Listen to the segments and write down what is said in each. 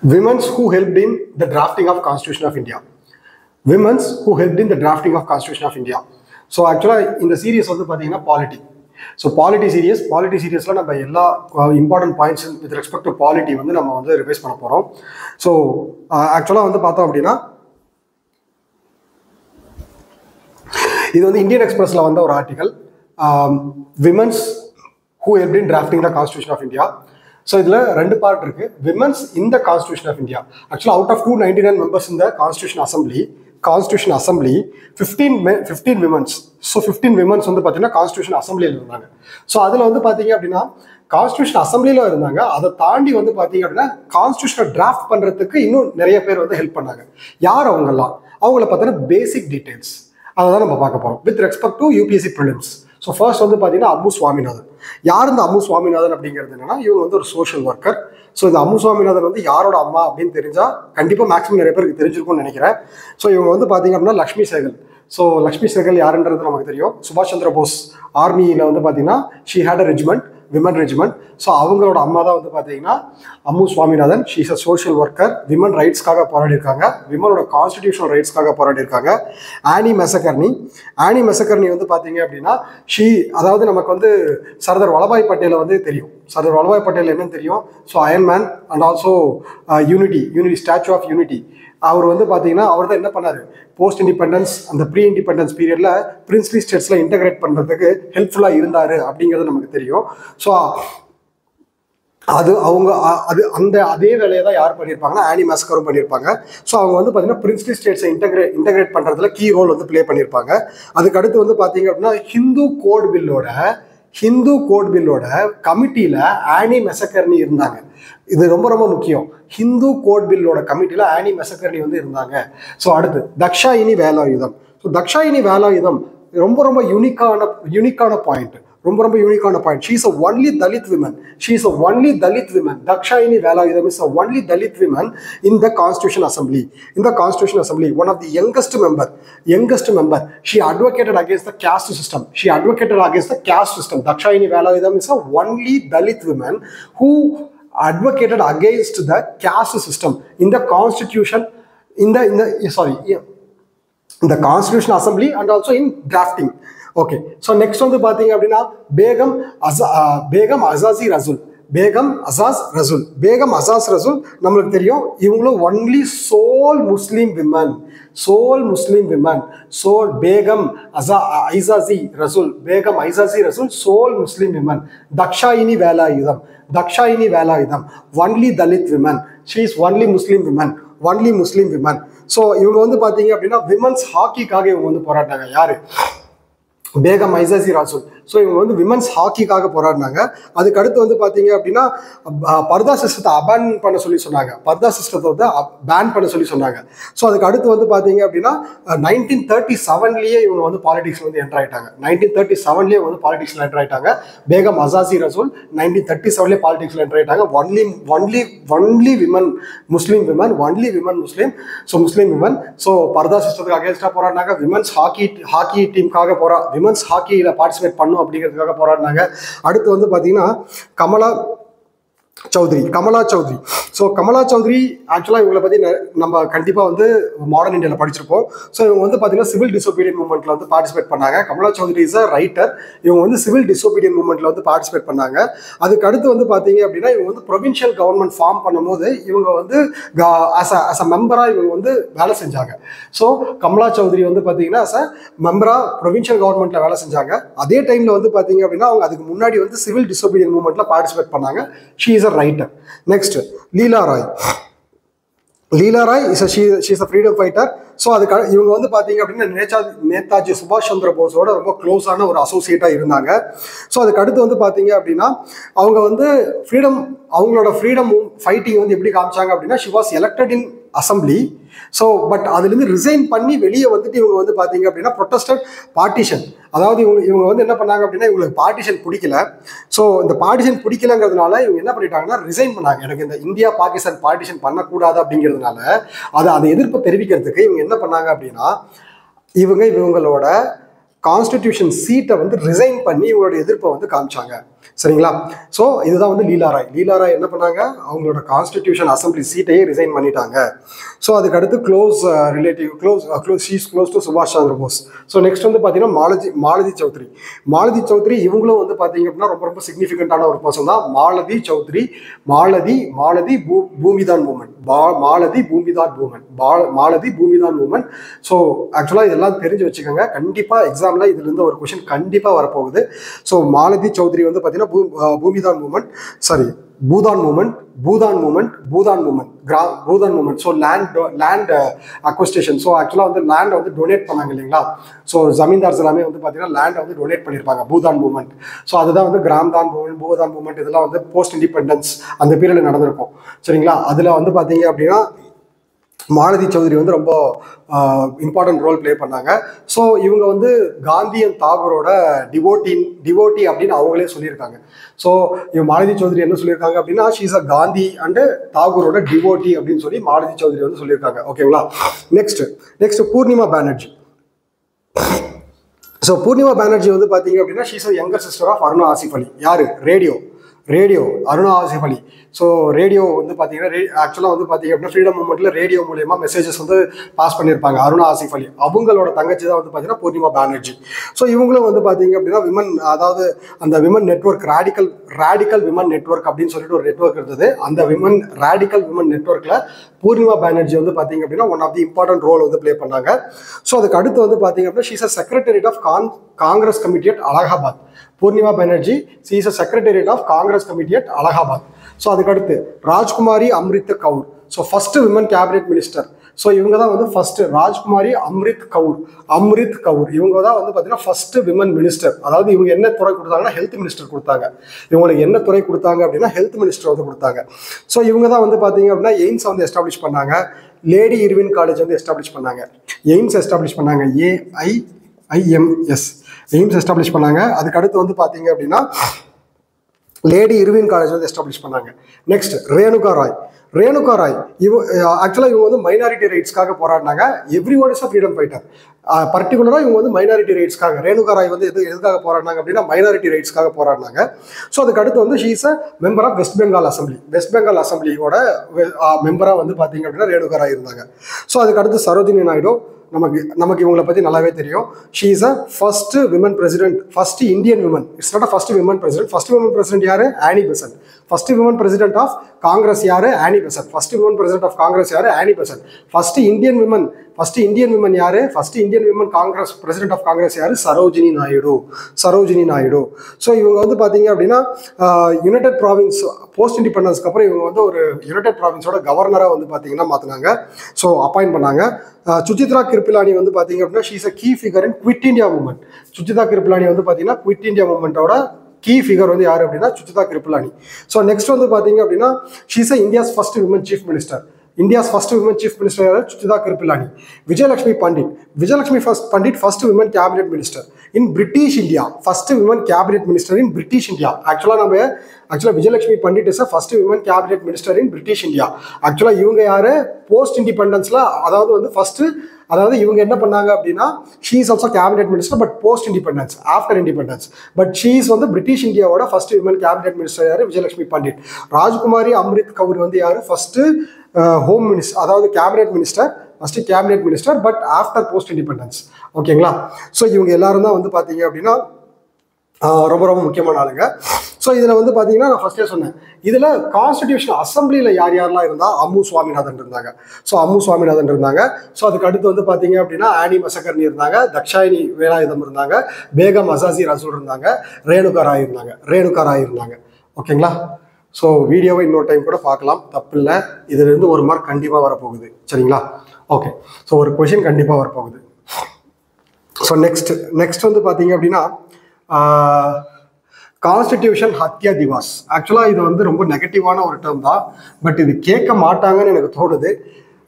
Women who helped in the drafting of Constitution of India. Women who helped in the drafting of Constitution of India. So actually இந்த serious வந்து பார்த்தீங்கன்னா polity. So polity சீரியஸில் நம்ம எல்லா important points with respect to polity வந்து நம்ம வந்து revise பண்ண போகிறோம். ஸோ ஆக்சுவலாக வந்து பார்த்தோம் அப்படின்னா இது வந்து இந்தியன் எக்ஸ்பிரஸில் வந்த ஒரு article, women's who helped in drafting the constitution of India. So இதில் ரெண்டு பார்ட் இருக்குது. Women's in the constitution of India. ஆக்சுவலாக அவுட் ஆஃப் 299 மெம்பர்ஸ் இந்த constitution assembly 15 women's. So 15 women's வந்து பார்த்தீங்கன்னா கான்ஸ்டியூஷன் அசம்பிளியில் இருந்தாங்க. ஸோ அதில் வந்து பார்த்தீங்க அப்படின்னா கான்ஸ்டியூஷன் அசம்பிளியில் இருந்தாங்க. அதை தாண்டி வந்து பார்த்தீங்க அப்படின்னா கான்ஸ்டியூஷனை டிராஃப்ட் பண்ணுறதுக்கு இன்னும் நிறைய பேர் வந்து ஹெல்ப் பண்ணாங்க. யார் அவங்கெல்லாம்? அவங்கள பார்த்தீங்கன்னா பேசிக் டீட்டெயில்ஸ் அதை தான் நம்ம பார்க்க போகிறோம் with respect to UPSC prelims. So first வந்து பார்த்தீங்கன்னா அம்மு சுவாமிநாதன். யார் இந்த அம்மு சுவாமிநாதன் அப்படிங்கிறது என்னன்னா, இவங்க வந்து ஒரு சோஷியல் ஒர்க்கர். ஸோ இந்த அம்மு சுவாமிநாதன் வந்து யாரோட அம்மா அப்படின்னு தெரிஞ்சால் கண்டிப்பாக மேக்ஸிமம் நிறைய பேருக்கு தெரிஞ்சிருக்கும்னு நினைக்கிறேன். ஸோ இவங்க வந்து பார்த்தீங்க அப்படின்னா லக்ஷ்மி சேகல். ஸோ லக்ஷ்மி சேகல் யாருன்றது நமக்கு தெரியும். சுபாஷ் சந்திர போஸ் ஆர்மியில் வந்து பார்த்தீங்கன்னா she had a regiment, women regiment. So அவங்களோட அம்மா தான் வந்து பார்த்தீங்கன்னா Ammu Swaminathan. She is a social worker. Women ரைட்ஸ்க்காக போராடிருக்காங்க, விமனோட கான்ஸ்டிடியூஷனல் ரைட்ஸ்க்காக போராடிருக்காங்க. ஆனி மெசகர்னி வந்து பார்த்தீங்க அப்படின்னா அதாவது நமக்கு வந்து சர்தார் வல்லபாய் பட்டேலை வந்து தெரியும். சர்தார் வல்லபாய் பட்டேல் என்னன்னு தெரியும். So iron man and also unity statue of unity. அவர் வந்து பார்த்தீங்கன்னா அவர் தான் என்ன பண்ணார், போஸ்ட் இண்டிபெண்டன்ஸ் அந்த ப்ரீ இண்டிபெண்டன்ஸ் பீரியடில் பிரின்ஸ்லி ஸ்டேட்ஸில் இன்டகிரேட் பண்ணுறதுக்கு ஹெல்ப்ஃபுல்லாக இருந்தார் அப்படிங்கிறது நமக்கு தெரியும். ஸோ அதே வேலையை தான் யார் பண்ணியிருப்பாங்கன்னா ஆனி மெசகரும் பண்ணியிருப்பாங்க. ஸோ அவங்க வந்து பார்த்தீங்கன்னா பிரின்ஸ்லி ஸ்டேட்ஸை இன்டகிரேட் பண்ணுறதுல கீ ரோல் வந்து ப்ளே பண்ணியிருப்பாங்க. அதுக்கடுத்து வந்து பார்த்தீங்க அப்படின்னா ஹிந்து கோட் பில்லோட கமிட்டியில் ஆனி மெசகர்னி இருந்தாங்க. இது ரொம்ப ரொம்ப முக்கியம். ஹிந்து கோட் பில்லோட கமிட்டியில் ஆனி மெசகர்னி வந்து இருந்தாங்க. ஸோ அடுத்து தக்ஷாயினி வேலாயுதம். ஸோ தக்ஷாயினி வேலாயுதம் ரொம்ப ரொம்ப யூனிக்கான point. She is a only Dalit woman. Dakshayini Velayudham is a only Dalit woman in the Constitution Assembly. One of the youngest member. She advocated against the caste system. Dakshayini Velayudham is a only Dalit woman who advocated against the caste system in the Constitution, in the Constitution Assembly and also in drafting. Okay. So next வந்து பார்த்தீங்க அப்படின்னா பேகம் அசாஸ் ரசூல் நம்மளுக்கு தெரியும். இவங்களும் only sole Muslim women. Begum Aizaz Rasul sole Muslim women. Dakshayani Velayudhan only Dalit women. She is only Muslim women. So இவங்க வந்து பார்த்தீங்க அப்படின்னா விமன்ஸ் ஹாக்கிக்காக இவங்க வந்து போராடினாங்க. யாரு? பேகம் ஐசாசி ரசூல். ஸோ இவங்க வந்து விமன்ஸ் ஹாக்கிக்காக போராடினாங்க. அதுக்கு அடுத்து வந்து பார்த்தீங்க அப்படின்னா பர்தா சிஸ்டத்தை பேன் பண்ண சொல்லி சொன்னாங்க. ஸோ அதுக்கு அடுத்து வந்து பார்த்தீங்க அப்படின்னா 1937 இவங்க வந்து பாலிடிக்ஸ் வந்து என்டர் ஆயிட்டாங்க. 1937 வந்து பாலிடிக்ஸ்ல என்டர் ஆயிட்டாங்க. பேகம் அசாசி ரசூல் 1937 பாலிடிக்ஸ்ல என்டர் ஆயிட்டாங்க. Only women Muslim. So Muslim women. So purdah சிஸ்டத்துக்கு அகேன்ஸ்டாக போராடினாங்க. விமன்ஸ் ஹாக்கி டீமுக்காக விமன்ஸ் ஹாக்கியில் பார்ட்டிசிபேட் பண்ணும் அப்படிங்கிறதுக்காக போராடினாங்க. அடுத்து வந்து பார்த்தீங்கன்னா கமலா சௌத்ரி. ஸோ கமலா சௌத்ரி ஆக்சுவலாக இவங்களை பற்றி நம்ம கண்டிப்பாக வந்து மாடர்ன் இந்தியாவில் படிச்சிருப்போம். ஸோ இவங்க வந்து பார்த்தீங்கன்னா சிவில் டிசோபீடியன்ட் மூவ்மெண்ட்டில் வந்து பார்ட்டிசிபேட் பண்ணாங்க. Kamala Chowdhury is a writer. இவங்க வந்து சிவில் டிசோபீடியன்ட் மூவ்மெண்ட்டில் வந்து பார்ட்டிசிபேட் பண்ணாங்க. அதுக்கு அடுத்து வந்து பார்த்தீங்க அப்படின்னா இவங்க வந்து ப்ரொவின்ஷியல் கவர்மெண்ட் ஃபார்ம் பண்ணும்போது இவங்க வந்து அஸ் அ மெம்பராக இவங்க வந்து வேலை செஞ்சாங்க. ஸோ கமலா சௌத்ரி வந்து பார்த்தீங்கன்னா அஸ் அ மெம்பராக ப்ரொவின்ஷியல் கவர்மெண்ட்டில் வேலை செஞ்சாங்க. அதே டைமில் வந்து பார்த்தீங்க அப்படின்னா அவங்க அதுக்கு முன்னாடி வந்து சிவில் டிசோபீடியன்ட் மூவ்மெண்ட்டில் பார்ட்டிசிபேட் பண்ணாங்க. She is a writer. Next, Leela Roy she is a freedom fighter. So அதுக்கு இவங்க வந்து பார்த்தீங்க அப்படின்னா நேதாஜி சுபாஷ் சந்திர போஸோட ரொம்ப க்ளோஸான ஒரு அசோசியேட்டாக இருந்தாங்க. ஸோ அதுக்கு அடுத்து வந்து பார்த்தீங்க அப்படின்னா அவங்க வந்து அவங்களோட ஃப்ரீடம் ஃபைட்டிங் வந்து எப்படி காமிச்சாங்க அப்படின்னா she was elected in assembly. So but அதுலேருந்து ரிசைன் பண்ணி வெளியே வந்துட்டு இவங்க வந்து பார்த்தீங்க அப்படின்னா ப்ரொட்டஸ்டட் பார்ட்டிஷன். அதாவது இவங்க வந்து என்ன பண்ணாங்க அப்படின்னா இவங்களுக்கு பார்ட்டிஷன் பிடிக்கல. ஸோ இந்த பார்ட்டிஷன் பிடிக்கலங்கிறதுனால இவங்க என்ன பண்ணிட்டாங்கன்னா ரிசைன் பண்ணாங்க. எனக்கு இந்த இந்தியா பாகிஸ்தான் பார்ட்டிஷன் பண்ணக்கூடாது அப்படிங்கிறதுனால அதை எதிர்ப்பு தெரிவிக்கிறதுக்கு இவங்க என்ன பண்ணாங்க அப்படின்னா இவங்களோட கான்ஸ்டிடியூஷன் சீட்டை வந்து ரிசைன் பண்ணி இவங்களோட எதிர்ப்பை வந்து காமிச்சாங்க. சரிங்களா? ஸோ இதுதான் வந்து லீலா ராய். லீலா ராய் என்ன பண்ணாங்க, அவங்களோட கான்ஸ்டிடியூஷன் அசம்பிளி சீட்டையே ரிசைன் பண்ணிட்டாங்க. ஸோ அதுக்கு அடுத்து க்ளோஸ் ஷீஸ் க்ளோஸ் டு சுபாஷ் சந்திர போஸ். ஸோ நெக்ஸ்ட் வந்து பார்த்தீங்கன்னா மாலதி சௌத்ரி. மாலதி சௌத்ரி இவங்களும் வந்து பார்த்தீங்க அப்படின்னா ரொம்ப ரொம்ப சிக்னிஃபிகண்டான ஒரு பர்சன் தான். Malati Chaudhary, Malati Bhoodan movement, Malati Bhoodan movement. So ஆக்சுவலாக இதெல்லாம் தெரிஞ்சு வச்சுக்கோங்க. கண்டிப்பாக எக்ஸாமில் இதுலேருந்து ஒரு கொஷின் கண்டிப்பாக வரப்போகுது. ஸோ மாலதி சௌத்ரி வந்து பார்த்தீங்கன்னா Bhoodan movement, sorry Bhoodan movement. So land acquisition. So ஆக்சுவலாக வந்து லேண்டை வந்து டொனேட் பண்ணாங்க இல்லைங்களா? ஸோ ஜமீன்தார்ஸ் எல்லாமே வந்து பார்த்தீங்கன்னா லேண்டை வந்து டொனேட் பண்ணியிருப்பாங்க, பூதான் மூமெண்ட். ஸோ அதுதான் வந்து கிராம்தான் மூமெண்ட், பூதான் மூமெண்ட் இதெல்லாம் வந்து போஸ்ட் இண்டிபெண்டன்ஸ் அந்த பீரியடில் நடந்திருக்கும். சரிங்களா? அதில் வந்து பார்த்தீங்க அப்படின்னா மாலதி சௌத்ரி வந்து ரொம்ப இம்பார்ட்டன்ட் ரோல் ப்ளே பண்ணாங்க. ஸோ இவங்க வந்து காந்தி அண்ட் தாகூரோட டிவோட்டி அப்படின்னு அவங்களே சொல்லியிருக்காங்க. ஸோ இவங்க மாலதி சௌத்ரி என்ன சொல்லியிருக்காங்க அப்படின்னா, ஷீஸ் அ காந்தி அண்டு தாகூரோட டிவோட்டி அப்படின்னு சொல்லி மாலதி சௌத்ரி வந்து சொல்லியிருக்காங்க. ஓகேங்களா? நெக்ஸ்ட் பூர்ணிமா பானர்ஜி. ஸோ பூர்ணிமா பானர்ஜி வந்து பார்த்தீங்க அப்படின்னா she's a younger sister of Aruna Asaf Ali. யார்? Radio Aruna Asaf Ali. So radio வந்து பார்த்தீங்கன்னா ஆக்சுவலாக வந்து பார்த்தீங்க அப்படின்னா ஃப்ரீடம் மூமெண்ட்டில் ரேடியோ மூலயமா மெசேஜஸ் வந்து பாஸ் பண்ணியிருப்பாங்க அருணா ஆசிஃப் அலி. அவங்களோட தங்கச்சி தான் வந்து பார்த்தீங்கன்னா பூர்ணிமா பானர்ஜி. ஸோ இவங்களும் வந்து பார்த்தீங்க அப்படின்னா விமன், அதாவது அந்த women network, radical women network அப்படின்னு சொல்லிட்டு ஒரு நெட்வொர்க் இருந்தது. அந்த ரேடிக்கல் விமன் நெட்வொர்க்கில் பூர்ணிமா பானர்ஜி வந்து பார்த்தீங்க அப்படின்னா one of the important role வந்து ப்ளே பண்ணாங்க. ஸோ அதுக்கு அடுத்து வந்து பார்த்தீங்க அப்படின்னா she's a secretariat of Congress committee at Allahabad. Purnima Banerjee is a secretariat of Congress committee at Allahabad. So அதுக்கடுத்து Rajkumari Amrit Kaur. So first women cabinet minister. So இவங்க தான் வந்து ஃபர்ஸ்ட் ராஜ்குமாரி அம்ரித் கவுர் இவங்க தான் வந்து பார்த்தீங்கன்னா ஃபர்ஸ்ட் விமன் மினிஸ்டர். அதாவது இவங்க என்ன துறை கொடுத்தாங்கன்னா ஹெல்த் மினிஸ்டர் கொடுத்தாங்க. இவங்களுக்கு என்ன துறை கொடுத்தாங்க அப்படின்னா ஹெல்த் மினிஸ்டர் வந்து கொடுத்தாங்க. ஸோ இவங்க தான் வந்து பார்த்தீங்க அப்படின்னா எய்ம்ஸ் வந்து எஸ்டாப்ளிஷ் பண்ணாங்க. லேடி இர்வின் காலேஜ் வந்து எஸ்டாப்ளிஷ் பண்ணாங்க. எய்ம்ஸ் எஸ்டாப்ளிஷ் பண்ணாங்க, எய்ம்ஸ் எஸ்டாப்ளிஷ் பண்ணாங்க. அதுக்கு அடுத்து வந்து பார்த்தீங்க அப்படின்னா லேடி இர்வின் காலேஜ் வந்து எஸ்டாப்ளிஷ் பண்ணாங்க. நெக்ஸ்ட் ரேணுகா ராய். ஆக்சுவலாக இவங்க வந்து மைனாரிட்டி ரைட்ஸ்க்காக போராடினாங்க. Every one is a freedom fighter. பர்டிகுலராக இவங்க வந்து மைனாரிட்டி ரைட்ஸ்க்காக, ரேணுகா ராய் வந்து எதுக்காக போராடினாங்க அப்படின்னா மைனாரிட்டி ரைட்ஸ்க்காக போராடினாங்க. ஸோ அதுக்கு அடுத்து வந்து she's a member of West Bengal அசம்பிளியோட மெம்பராக வந்து பார்த்தீங்க அப்படின்னா ரேணுகா ராய் இருந்தாங்க. ஸோ அதுக்கு அடுத்து சரோஜினி நாயுடு. நமக்கு இவங்களை பற்றி நல்லாவே தெரியும். She is a first women president, first Indian women. It's not a first women president. First women president யாரு? Annie Besant. First women president of Congress யாரு? Annie Besant. First women president of Congress யாரு? Annie Besant. First Indian women யாரு? First Indian women Congress president of Congress யாரு? Sarojini Naidu. So இவங்க வந்து பார்த்தீங்க அப்படின்னா United province post இண்டிபெண்டன்ஸ்க்கு அப்புறம் இவங்க வந்து ஒரு யுனைடெட் ப்ராவின்ஸோட கவர்னராக வந்து பார்த்தீங்கன்னா மாற்றினாங்க. ஸோ அப்பாயிண்ட் பண்ணாங்க. சுசித்ரா கிருப்பிலானி வந்து பார்த்தீங்க அப்படின்னா she's a key figure in Quit India Movement. Suchitra Kripalani வந்து பார்த்தீங்கன்னா குவிட் இந்தியா மூவ்மெண்ட்டோட கீ ஃபிகர் வந்து யார் அப்படின்னா சுசித்ரா கிருப்பிலானி. ஸோ நெக்ஸ்ட் வந்து பார்த்தீங்க அப்படின்னா she's a India's first women chief minister. யார்? Suchitra Kripalani. Vijayalakshmi Pandit first women cabinet minister in British India. Actually Vijayalakshmi Pandit is first women cabinet minister in British India. Actually இவங்க யாரு? போஸ்ட் இண்டிபெண்டன்ஸ்ல, அதாவது வந்து ஃபர்ஸ்ட், அதாவது இவங்க என்ன பண்ணாங்க அப்படின்னா she is also cabinet minister but post independence, after independence. But she is வந்து பிரிட்டிஷ் இந்தியாவோட ஃபர்ஸ்ட் விமன் கேபினெட் மினிஸ்டர் யாரு? விஜயலட்சுமி பண்டிட். ராஜ்குமாரி அம்ரித் கவுர் வந்து யாரு? ஃபர்ஸ்ட் ஹோம் மினிஸ்டர், அதாவது cabinet minister but after post independence. ஓகேங்களா? ஸோ இவங்க எல்லாரும் தான் வந்து பார்த்தீங்க அப்படின்னா ரொம்ப ரொம்ப முக்கியமான ஆளுங்க. ஸோ இதில் வந்து பார்த்தீங்கன்னா நான் ஃபர்ஸ்டே சொன்னேன், இதில் கான்ஸ்டிடியூஷன் அசம்பிளியில் யாரெல்லாம் இருந்தால் அம்மு சுவாமிநாதன் இருந்தாங்க. ஸோ அதுக்கு அடுத்து வந்து பார்த்தீங்க அப்படின்னா ஆனி மசகர்னி இருந்தாங்க, தக்ஷாயினி வேலாயுதம் இருந்தாங்க, பேகம் அசாசி ரசூல் இருந்தாங்க, ரேணுகா ராய் இருந்தாங்க. ஓகேங்களா? ஸோ வீடியோவை இன்னொரு டைம் கூட பார்க்கலாம், தப்பு இல்லை. இதிலிருந்து ஒரு மார்க் கண்டிப்பாக வரப்போகுது. சரிங்களா? ஓகே. ஸோ ஒரு கொஷின் கண்டிப்பாக வரப்போகுது. ஸோ நெக்ஸ்ட் வந்து பார்த்தீங்க அப்படின்னா கான்ஸ்டிடியூஷன் ஹத்யா திவாஸ். ஆக்சுவலாக இது வந்து ரொம்ப நெகட்டிவான ஒரு டேர்ம் தான், பட் இது கேட்க மாட்டாங்கன்னு எனக்கு தோணுது.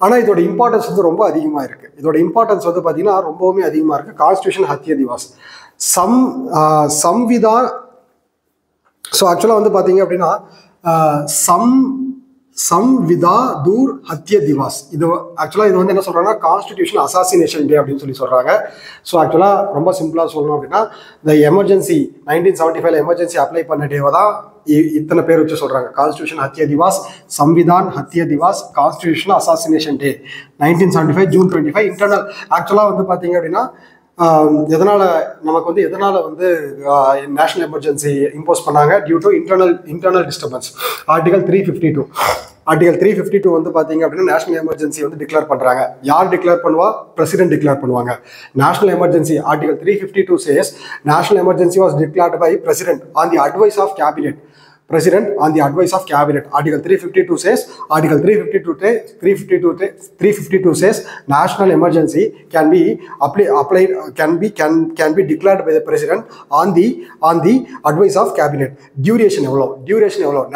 ஆனால் இதோட இம்பார்ட்டன்ஸ் வந்து ரொம்ப அதிகமாக இருக்குது. இதோட இம்பார்ட்டன்ஸ் வந்து பார்த்தீங்கன்னா ரொம்பவுமே அதிகமாக இருக்குது. கான்ஸ்டிடியூஷன் ஹத்யா திவாஸ் சம்விதான். ஸோ ஆக்சுவலாக வந்து பார்த்தீங்க அப்படின்னா சம்விதாதூர் ஹத்ய திவாஸ். இது ஆக்சுவலாக இது வந்து என்ன சொல்கிறாங்கன்னா கான்ஸ்டிடியூஷன் அசாசினேஷன் டே அப்படின்னு சொல்கிறாங்க. ஸோ ஆக்சுவலாக ரொம்ப சிம்பிளாக சொல்லணும் அப்படின்னா இந்த எமர்ஜென்சி 1975 எமர்ஜென்சி அப்ளை பண்ண டேவை தான் இத்தனை பேர் வச்சு சொல்கிறாங்க. Constitution Hatya Diwas, Samvidhan Hatya Diwas, constitution assassination day 1975 June 25. Internal ஆக்சுவலாக வந்து பார்த்தீங்க அப்படின்னா எதனால் நமக்கு வந்து எதனால் வந்து நேஷனல் எமர்ஜென்சி இம்போஸ் பண்ணாங்க? Due to internal disturbance. Article 352 வந்து பார்த்தீங்க அப்படின்னா நேஷனல் எமர்ஜென்சி வந்து டிக்ளேர் பண்ணுறாங்க. யார் டிக்ளேர் பண்ணுவா? பிரசிடென்ட் டிக்ளேர் பண்ணுவாங்க. National emergency article 352 says national emergency was declared by president on the advice of cabinet. President on the advice of cabinet. Article 352 says national emergency can be applied can be declared by the president on the advice of cabinet. Duration எவ்வளோ?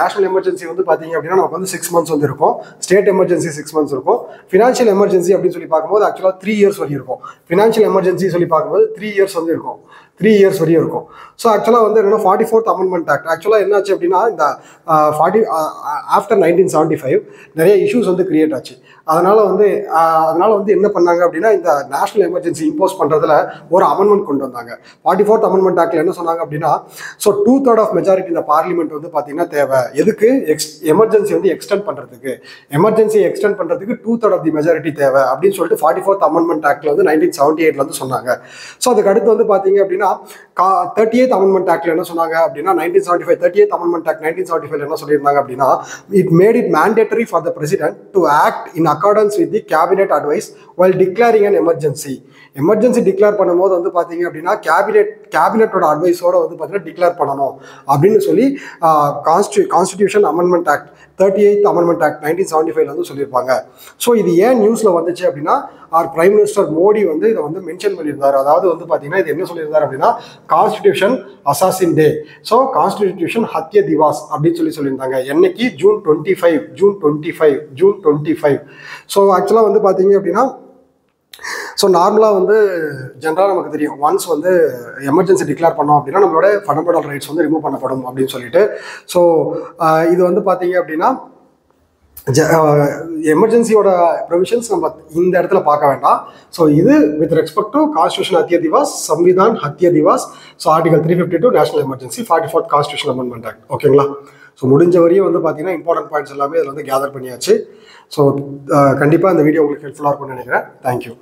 national emergency வந்து பாத்தீங்க அப்படின்னா நமக்கு வந்து 6 months வந்து இருக்கும். state emergency 6 months இருக்கும். financial emergency அப்படின்னு சொல்லி பார்க்கும்போது ஆக்சுவலா 3 years வரையும் இருக்கும். financial emergency சொல்லி பார்க்கும்போது 3 years வந்து இருக்கும். 3 years வரையும் இருக்கும். ஸோ ஆக்சுவலாக வந்து என்னன்னா 44th Amendment Act ஆக்சுவலாக என்னாச்சு அப்படின்னா இந்த ஆஃப்டர் 1975 நிறைய இஷ்யூஸ் வந்து கிரியேட் ஆச்சு. அதனால வந்து என்ன பண்ணாங்க அப்படின்னா இந்த நேஷனல் எமர்ஜென்சி இம்போஸ் பண்ணுறதுல ஒரு அமெண்ட்மெண்ட் கொண்டு வந்தாங்க. 44th Amendment Actல என்ன சொன்னாங்க அப்படின்னா ஸோ 2/3 ஆஃப் மெஜாரிட்டி இந்த பார்லிமெண்ட் வந்து பார்த்தீங்கன்னா தேவை. எதுக்கு? எமர்ஜென்சி வந்து எக்ஸ்டெண்ட் பண்ணுறதுக்கு 2/3 ஆஃப் தி மெஜாரிட்டி தேவை அப்படின்னு சொல்லிட்டு 44th Amendment Actல வந்து 1978 வந்து சொன்னாங்க. ஸோ அதுக்கு அடுத்து வந்து பார்த்தீங்க அப்படின்னா 38th Amendment Actல என்ன சொன்னாங்க அப்படின்னா 1975 38th Amendment Act 1975 என்ன சொல்லியிருந்தாங்க அப்படின்னா it made it mandatory for the president to act in accordance with the cabinet advice while declaring an emergency. Emergency declare பண்ணும்போது வந்து பார்த்தீங்க அப்படின்னா கேபினட்டோட அட்வைஸோட வந்து பார்த்தீங்கன்னா டிக்ளேர் பண்ணணும் அப்படின்னு சொல்லி constitution amendment act 38th Amendment Act 1975 வந்து சொல்லியிருப்பாங்க. ஸோ இது ஏன் நியூஸில் வந்துச்சு அப்படின்னா பிரைம் மினிஸ்டர் மோடி வந்து இதை வந்து மென்ஷன் பண்ணியிருந்தார். அதாவது வந்து பார்த்தீங்கன்னா இது என்ன சொல்லியிருந்தார் அப்படின்னா கான்ஸ்டிடியூஷன் அசாசின் டே, ஸோ கான்ஸ்டிடியூஷன் ஹத்ய திவாஸ் அப்படின்னு சொல்லியிருந்தாங்க. என்னைக்கு? ஜூன் 25. ஸோ ஆக்சுவலாக வந்து பார்த்தீங்க அப்படின்னா ஸோ நார்மலாக வந்து ஜென்ரலாக நமக்கு தெரியும் ஒன்ஸ் வந்து எமர்ஜென்சி டிக்ளேர் பண்ணோம் அப்படின்னா நம்மளோட ஃபண்டமெண்டல் ரைட்ஸ் வந்து ரிமூவ் பண்ணப்படும் அப்படின்னு சொல்லிட்டு. ஸோ இது வந்து பார்த்தீங்க அப்படின்னா எமர்ஜென்சியோட ப்ரொவிஷன்ஸ் நம்ம இந்த இடத்துல பார்க்க வேண்டாம். ஸோ இது with respect to constitution Hatya Diwas, Samvidhan Hatya Diwas, so article 352 national emergency, 44th constitution amendment act. ஓகேங்களா? ஸோ முடிஞ்ச வரையும் வந்து பார்த்தீங்கன்னா இம்பார்ட்டன்ட் பாயிண்ட்ஸ் எல்லாமே இதில் வந்து கேதர் பண்ணியாச்சு. ஸோ கண்டிப்பாக இந்த வீடியோ உங்களுக்கு ஹெல்ப்ஃபுல்லாக இருக்கும்னு நினைக்கிறேன். தேங்க்யூ.